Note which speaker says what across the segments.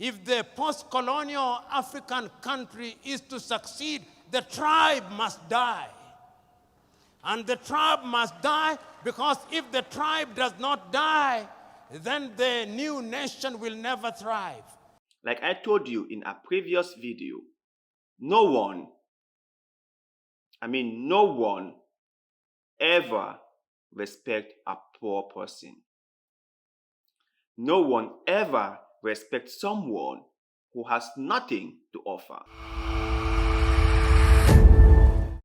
Speaker 1: If the post-colonial African country is to succeed, the tribe must die. And the tribe must die because if the tribe does not die, then the new nation will never thrive.
Speaker 2: Like I told you in a previous video, no one ever respect a poor person. No one ever respects someone who has nothing to offer.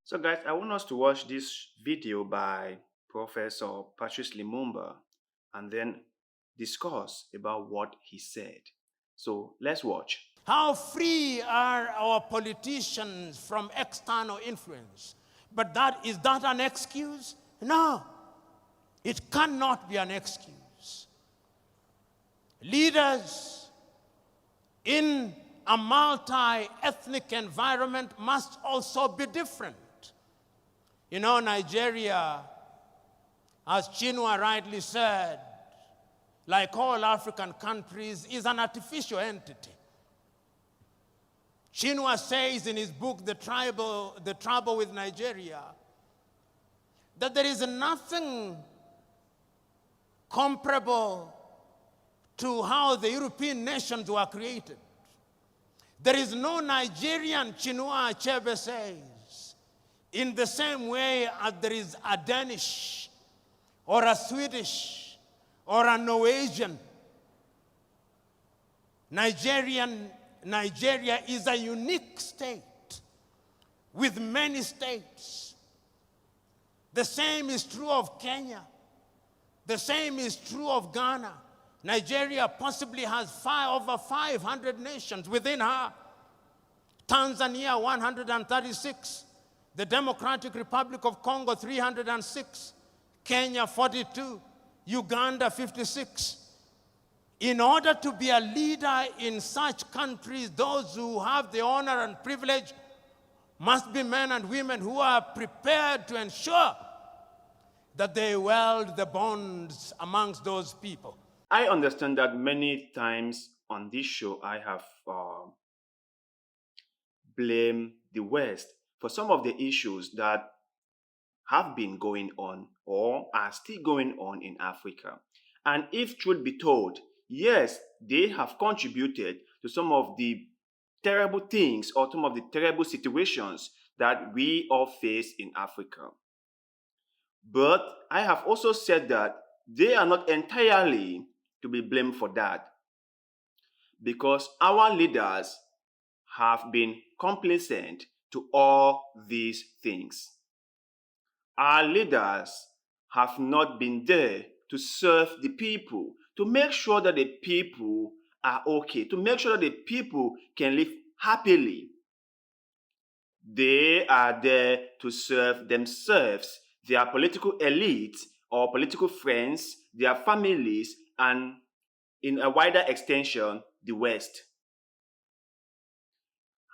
Speaker 2: So guys, I want us to watch this video by Professor Patrice Lumumba and then discuss about what he said. So let's watch.
Speaker 1: How free are our politicians from external influence? But is that an excuse? No, it cannot be an excuse. Leaders in a multi-ethnic environment must also be different. You know, Nigeria, as Chinua rightly said, like all African countries, is an artificial entity. Chinua says in his book, The Trouble with Nigeria, that there is nothing comparable to how the European nations were created. There is no Nigerian, Chinua Achebe says, in the same way as there is a Danish or a Swedish or a Norwegian. Nigeria is a unique state with many states. The same is true of Kenya. The same is true of Ghana. Nigeria possibly has over 500 nations within her. Tanzania, 136. The Democratic Republic of Congo, 306. Kenya, 42. Uganda, 56. In order to be a leader in such countries, those who have the honor and privilege must be men and women who are prepared to ensure that they weld the bonds amongst those people.
Speaker 2: I understand that many times on this show I have blamed the West for some of the issues that have been going on or are still going on in Africa. And if truth be told, yes, they have contributed to some of the terrible things or some of the terrible situations that we all face in Africa. But I have also said that they are not entirely to be blamed for that, because our leaders have been complacent to all these things. Our leaders have not been there to serve the people, to make sure that the people are okay, to make sure that the people can live happily. They are there to serve themselves, their political elite or political friends, their families, and in a wider extension, the West.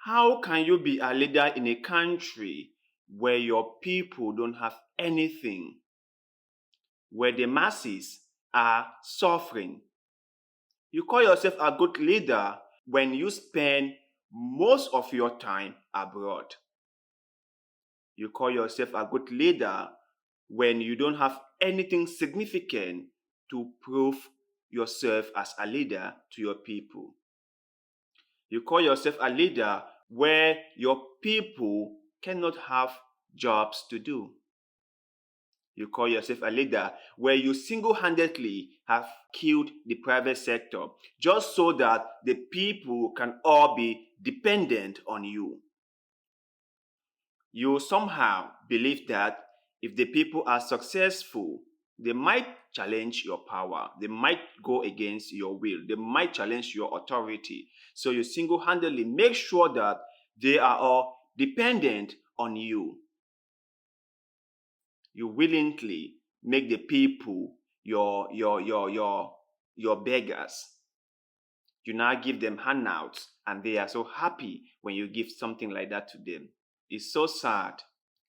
Speaker 2: How can you be a leader in a country where your people don't have anything, where the masses are suffering? You call yourself a good leader when you spend most of your time abroad. You call yourself a good leader when you don't have anything significant to prove yourself as a leader to your people. You call yourself a leader where your people cannot have jobs to do. You call yourself a leader where you single-handedly have killed the private sector just so that the people can all be dependent on you. You somehow believe that if the people are successful, they might challenge your power. They might go against your will. They might challenge your authority. So you single-handedly make sure that they are all dependent on you. You willingly make the people your beggars. You now give them handouts, and they are so happy when you give something like that to them. It's so sad.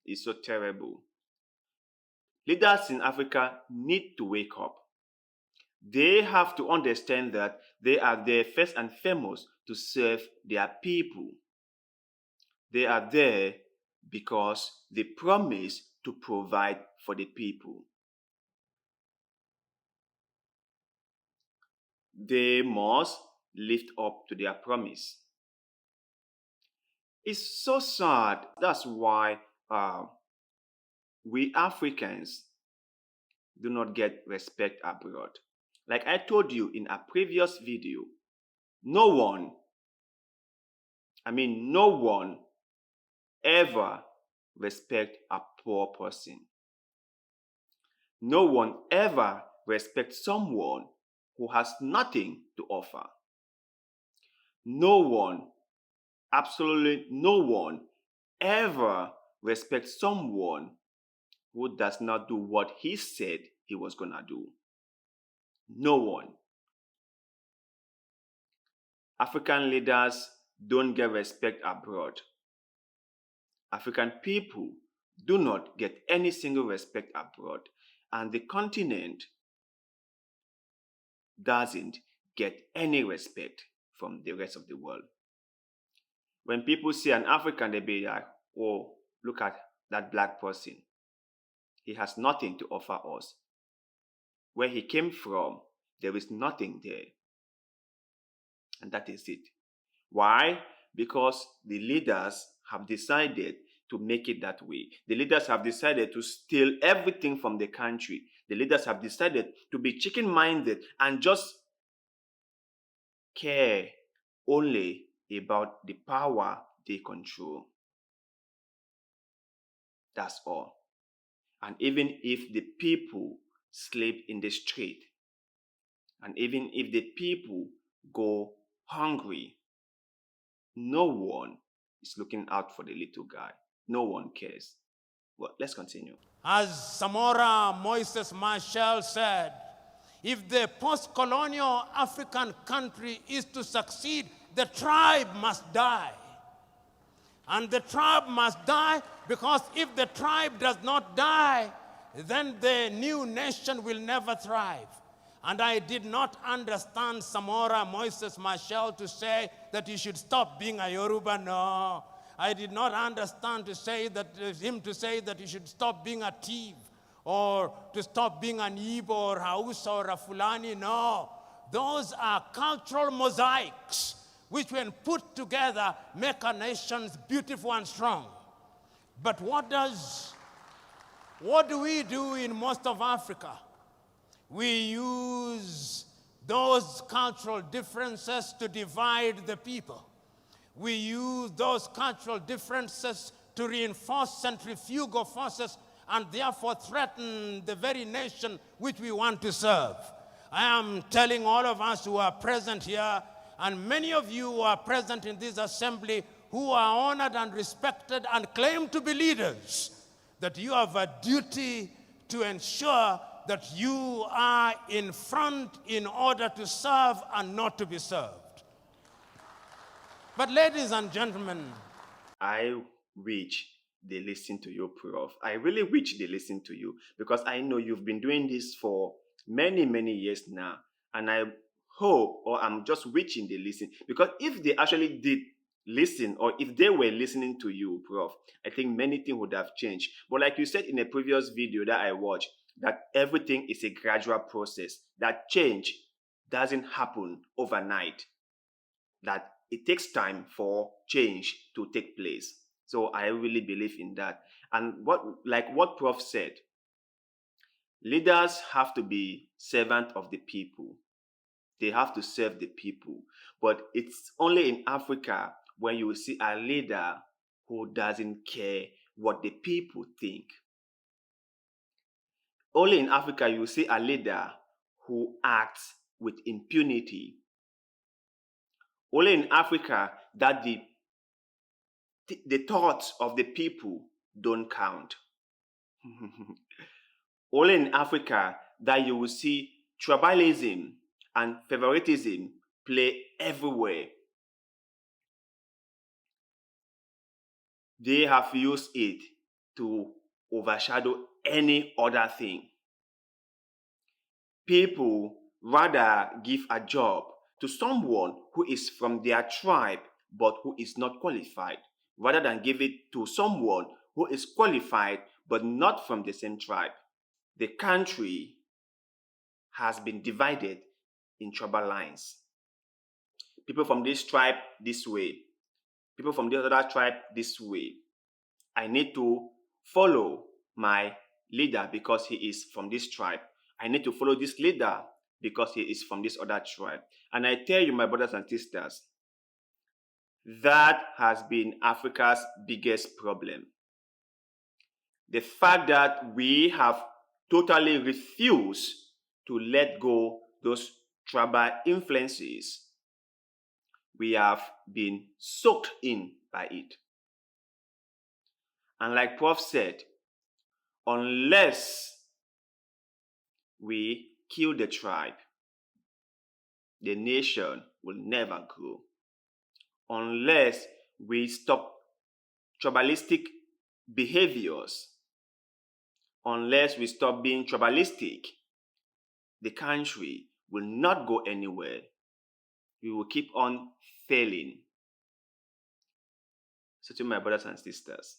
Speaker 2: It's so terrible. Leaders in Africa need to wake up. They have to understand that they are there first and foremost to serve their people. They are there because they promise to provide for the people. They must live up to their promise. It's so sad. That's why we Africans do not get respect abroad. Like I told you in a previous video, no one, no one ever respect a poor person. No one ever respects someone who has nothing to offer. No one, absolutely no one, ever respects someone who does not do what he said he was gonna do. No one. African leaders don't get respect abroad. African people do not get any single respect abroad. And the continent doesn't get any respect from the rest of the world. When people see an African, they be like, oh, look at that black person. He has nothing to offer us. Where he came from, there is nothing there. And that is it. Why? Because the leaders have decided to make it that way. The leaders have decided to steal everything from the country. The leaders have decided to be chicken-minded and just care only about the power they control. That's all. And even if the people sleep in the street, and even if the people go hungry, no one is looking out for the little guy. No one cares. Well, let's continue.
Speaker 1: As Samora Moises Machel said, if the post-colonial African country is to succeed, the tribe must die. And the tribe must die because if the tribe does not die, then the new nation will never thrive. And I did not understand Samora Moises Machel to say that you should stop being a Yoruba. No. I did not understand him to say that you should stop being a thief or to stop being an Igbo or Hausa or a Fulani. No. Those are cultural mosaics which when put together make our nations beautiful and strong. But what do we do in most of Africa? We use those cultural differences to divide the people. We use those cultural differences to reinforce centrifugal forces and therefore threaten the very nation which we want to serve. I am telling all of us who are present here, and many of you who are present in this assembly who are honored and respected and claim to be leaders, that you have a duty to ensure that you are in front in order to serve and not to be served. But ladies and gentlemen,
Speaker 2: I wish they listen to you, Prof. I really wish they listen to you because I know you've been doing this for many, many years now. And I hope, or I'm just wishing they listen. Because if they actually did listen, or if they were listening to you, Prof, I think many things would have changed. But like you said in a previous video that I watched, that everything is a gradual process, that change doesn't happen overnight, that it takes time for change to take place. So I really believe in that. And what Prof said, leaders have to be servant of the people. They have to serve the people. But it's only in Africa when you see a leader who doesn't care what the people think. Only in Africa you see a leader who acts with impunity. Only in Africa that the thoughts of the people don't count. Only in Africa that you will see tribalism and favoritism play everywhere. They have used it to overshadow any other thing. People rather give a job to someone who is from their tribe but who is not qualified, rather than give it to someone who is qualified but not from the same tribe. The country has been divided in tribal lines. People from this tribe this way, people from the other tribe this way. I need to follow my leader because he is from this tribe. I need to follow this leader because he is from this other tribe. And I tell you, my brothers and sisters, that has been Africa's biggest problem. The fact that we have totally refused to let go those tribal influences. We have been soaked in by it. And like Prof said, unless we kill the tribe, the nation will never grow. Unless we stop tribalistic behaviors, unless we stop being tribalistic, the country will not go anywhere. We will keep on failing. So to my brothers and sisters,